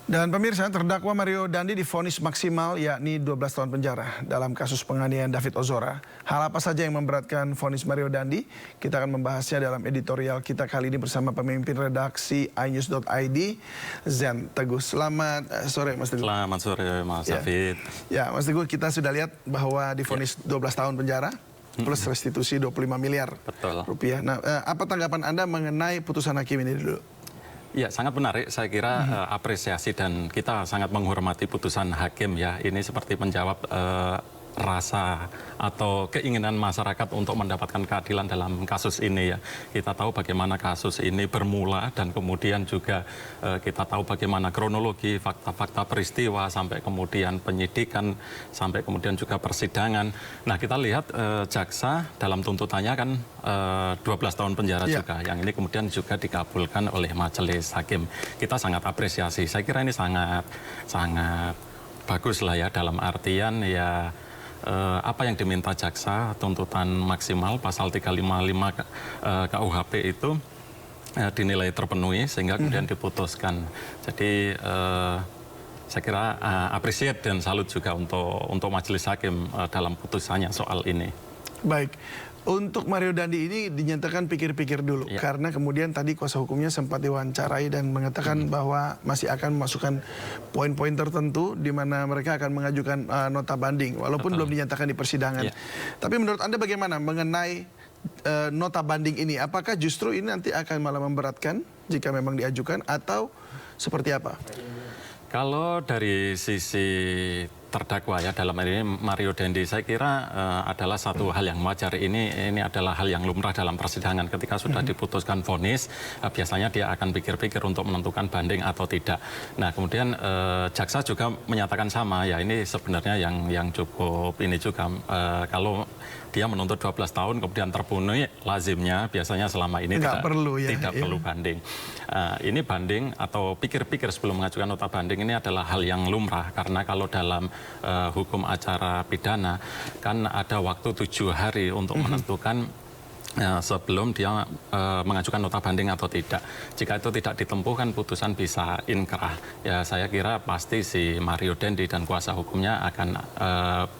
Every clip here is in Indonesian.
Dan pemirsa, terdakwa Mario Dandi divonis maksimal yakni 12 tahun penjara dalam kasus penganiayaan David Ozora. Hal apa saja yang memberatkan vonis Mario Dandi? Kita akan membahasnya dalam editorial kita kali ini bersama pemimpin redaksi iNews.id, Zen Teguh. Selamat sore Mas Teguh. Selamat sore Mas David. Ya Mas Teguh, kita sudah lihat bahwa divonis 12 tahun penjara plus restitusi 25 miliar rupiah. Nah, apa tanggapan Anda mengenai putusan hakim ini dulu? Ya, sangat menarik. Saya kira apresiasi dan kita sangat menghormati putusan hakim ya. Ini seperti menjawab rasa atau keinginan masyarakat untuk mendapatkan keadilan dalam kasus ini ya. Kita tahu bagaimana kasus ini bermula dan kemudian juga kita tahu bagaimana kronologi, fakta-fakta peristiwa sampai kemudian penyidikan, sampai kemudian juga persidangan. Nah, kita lihat jaksa dalam tuntutannya kan 12 tahun penjara juga. Yang ini kemudian juga dikabulkan oleh majelis hakim. Kita sangat apresiasi. Saya kira ini sangat bagus lah ya, dalam artian ya apa yang diminta jaksa, tuntutan maksimal pasal 355 KUHP itu dinilai terpenuhi sehingga kemudian diputuskan. Jadi saya kira appreciate dan salut juga untuk majelis hakim dalam putusannya soal ini. Baik. Untuk Mario Dandi ini dinyatakan pikir-pikir dulu, karena kemudian tadi kuasa hukumnya sempat diwawancarai dan mengatakan bahwa masih akan memasukkan poin-poin tertentu di mana mereka akan mengajukan nota banding, walaupun belum dinyatakan di persidangan. Tapi menurut Anda bagaimana mengenai nota banding ini? Apakah justru ini nanti akan malah memberatkan jika memang diajukan atau seperti apa? Kalau dari sisi terdakwa ya, dalam hal ini Mario Dandi, saya kira adalah satu hal yang wajar. Ini adalah hal yang lumrah dalam persidangan. Ketika sudah diputuskan vonis, biasanya dia akan pikir-pikir untuk menentukan banding atau tidak. Nah, kemudian jaksa juga menyatakan sama ya, ini sebenarnya yang cukup ini juga kalau dia menuntut 12 tahun kemudian terpenuhi lazimnya biasanya selama ini tidak perlu banding. Ini banding atau pikir-pikir sebelum mengajukan nota banding ini adalah hal yang lumrah, karena kalau dalam hukum acara pidana kan ada waktu 7 hari untuk menentukan sebelum dia mengajukan nota banding atau tidak. Jika itu tidak ditempuh kan putusan bisa inkrah. Ya, saya kira pasti si Mario Dandi dan kuasa hukumnya akan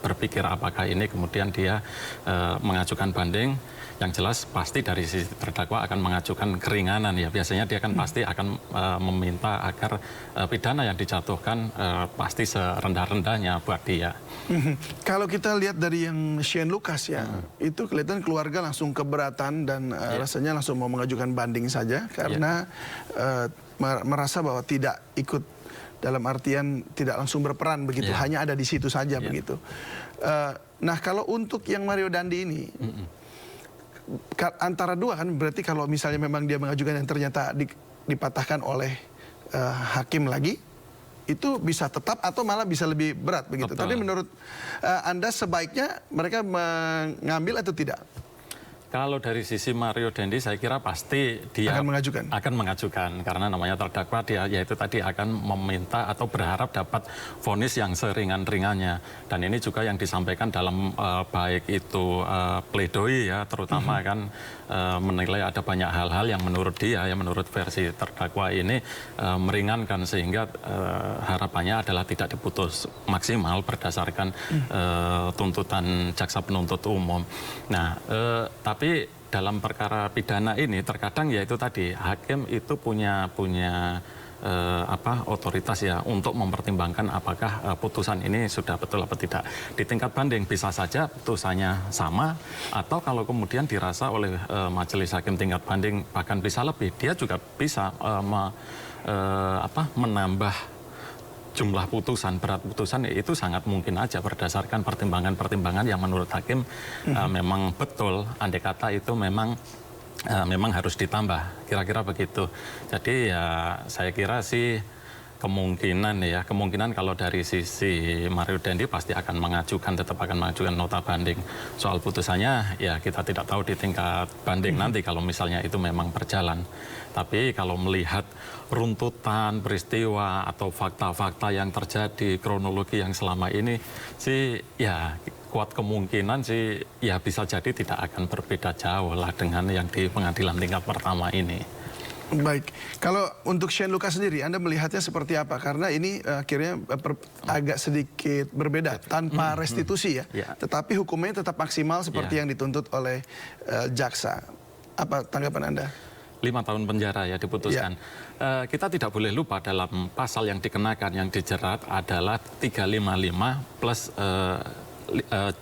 berpikir apakah ini kemudian dia mengajukan banding. Yang jelas pasti dari sisi terdakwa akan mengajukan keringanan ya. Biasanya dia kan pasti akan meminta agar pidana yang dijatuhkan pasti serendah-rendahnya buat dia. Kalau kita lihat dari yang Shane Lucas ya, itu kelihatan keluarga langsung keberatan dan rasanya langsung mau mengajukan banding saja karena merasa bahwa tidak ikut, dalam artian tidak langsung berperan begitu, hanya ada di situ saja begitu. Nah, kalau untuk yang Mario Dandi ini, antara dua kan, berarti kalau misalnya memang dia mengajukan yang ternyata dipatahkan oleh hakim lagi, itu bisa tetap atau malah bisa lebih berat begitu. Tapi menurut Anda sebaiknya mereka mengambil atau tidak? Kalau dari sisi Mario Dandi, saya kira pasti dia akan mengajukan karena namanya terdakwa, dia yaitu tadi akan meminta atau berharap dapat vonis yang seringan-ringannya. Dan ini juga yang disampaikan dalam baik itu pledoi ya, terutama kan menilai ada banyak hal-hal yang menurut dia, ya menurut versi terdakwa ini meringankan, sehingga harapannya adalah tidak diputus maksimal berdasarkan tuntutan jaksa penuntut umum. Nah, tapi dalam perkara pidana ini terkadang ya itu tadi hakim itu punya otoritas ya untuk mempertimbangkan apakah putusan ini sudah betul atau tidak. Di tingkat banding bisa saja putusannya sama, atau kalau kemudian dirasa oleh majelis hakim tingkat banding bahkan bisa lebih, dia juga bisa menambah jumlah putusan, berat putusan itu sangat mungkin aja berdasarkan pertimbangan-pertimbangan yang menurut hakim memang betul, andai kata itu memang harus ditambah, kira-kira begitu. Jadi ya saya kira sih kemungkinan kalau dari sisi Mario Dandi pasti tetap akan mengajukan nota banding. Soal putusannya ya kita tidak tahu di tingkat banding nanti kalau misalnya itu memang berjalan. Tapi kalau melihat runtutan peristiwa atau fakta-fakta yang terjadi, kronologi yang selama ini sih ya kuat kemungkinan sih ya bisa jadi tidak akan berbeda jauh lah dengan yang di pengadilan tingkat pertama ini. Baik, kalau untuk Shane Lucas sendiri, Anda melihatnya seperti apa? Karena ini akhirnya agak sedikit berbeda, tanpa restitusi ya. Tetapi hukumnya tetap maksimal seperti yang dituntut oleh jaksa. Apa tanggapan Anda? 5 tahun penjara ya diputuskan. Kita tidak boleh lupa dalam pasal yang dikenakan, yang dijerat adalah 355 plus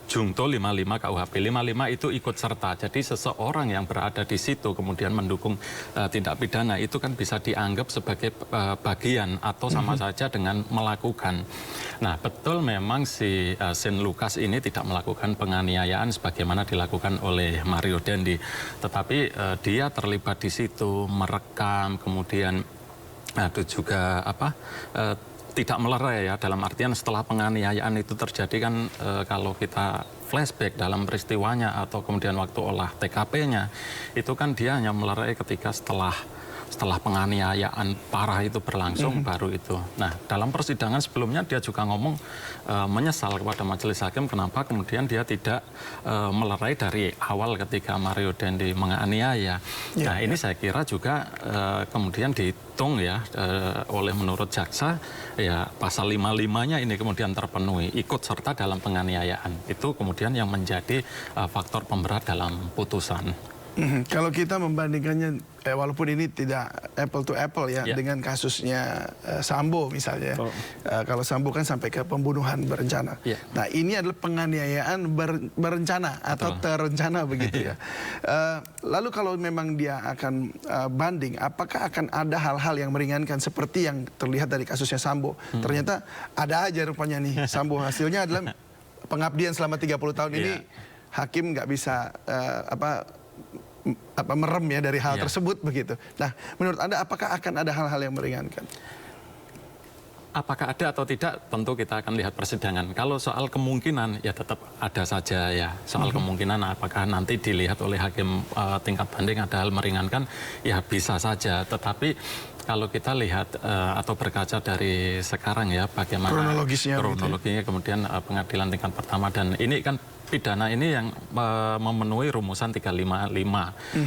Jungto 55 KUHP. 55 itu ikut serta. Jadi seseorang yang berada di situ kemudian mendukung tindak pidana itu kan bisa dianggap sebagai bagian atau sama saja dengan melakukan. Nah, betul memang si Shane Lucas ini tidak melakukan penganiayaan sebagaimana dilakukan oleh Mario Dendi. Tetapi dia terlibat di situ, merekam, kemudian itu juga tidak melerai ya, dalam artian setelah penganiayaan itu terjadi kan kalau kita flashback dalam peristiwanya atau kemudian waktu olah TKP-nya itu kan dia hanya melerai ketika setelah penganiayaan parah itu berlangsung baru itu. Nah, dalam persidangan sebelumnya dia juga ngomong menyesal kepada majelis hakim kenapa kemudian dia tidak melerai dari awal ketika Mario Dendi menganiaya. Nah, ini saya kira juga kemudian dihitung ya oleh menurut jaksa ya pasal 55-nya ini kemudian terpenuhi, ikut serta dalam penganiayaan. Itu kemudian yang menjadi faktor pemberat dalam putusan. Kalau kita membandingkannya, walaupun ini tidak apple to apple ya, dengan kasusnya Sambo misalnya. Kalau Sambo kan sampai ke pembunuhan berencana. Nah, ini adalah penganiayaan berencana atau terencana begitu ya. Lalu kalau memang dia akan banding, apakah akan ada hal-hal yang meringankan seperti yang terlihat dari kasusnya Sambo? Ternyata ada aja rupanya nih Sambo, hasilnya adalah pengabdian selama 30 tahun ini hakim nggak bisa merem ya dari hal tersebut begitu. Nah, menurut Anda apakah akan ada hal-hal yang meringankan? Apakah ada atau tidak, tentu kita akan lihat persidangan. Kalau soal kemungkinan, ya tetap ada saja ya. Soal kemungkinan apakah nanti dilihat oleh hakim tingkat banding ada hal meringankan, ya bisa saja. Tetapi kalau kita lihat atau berkaca dari sekarang ya, bagaimana kronologinya kemudian pengadilan tingkat pertama, dan ini kan pidana ini yang memenuhi rumusan 355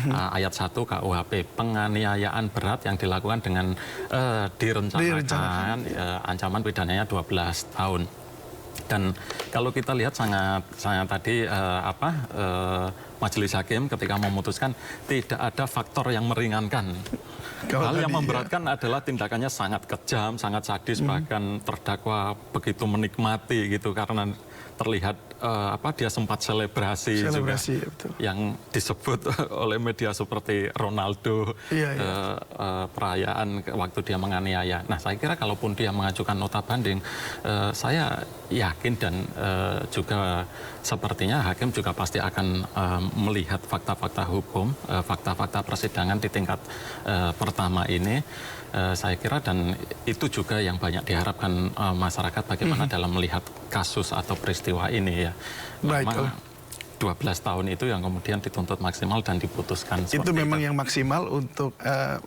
ayat 1 KUHP, penganiayaan berat yang dilakukan dengan direncanakan, ancaman pidananya 12 tahun. Dan kalau kita lihat sangat tadi majelis hakim ketika memutuskan tidak ada faktor yang meringankan. Hal yang memberatkan adalah tindakannya sangat kejam, sangat sadis, bahkan terdakwa begitu menikmati gitu karena terlihat dia sempat selebrasi juga, betul, yang disebut oleh media seperti Ronaldo perayaan waktu dia menganiaya. Nah, saya kira kalaupun dia mengajukan nota banding, saya yakin dan juga sepertinya hakim juga pasti akan melihat fakta-fakta hukum, fakta-fakta persidangan di tingkat pertama ini. Saya kira dan itu juga yang banyak diharapkan masyarakat bagaimana dalam melihat kasus atau peristiwa ini ya. Memang 12 tahun itu yang kemudian dituntut maksimal dan diputuskan. Itu memang yang maksimal untuk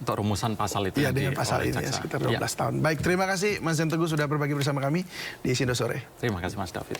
rumusan pasal itu. Iya, dengan pasal ini ya, sekitar 12 tahun. Baik, terima kasih Mas Zen Teguh sudah berbagi bersama kami di Sindo Sore. Terima kasih Mas David.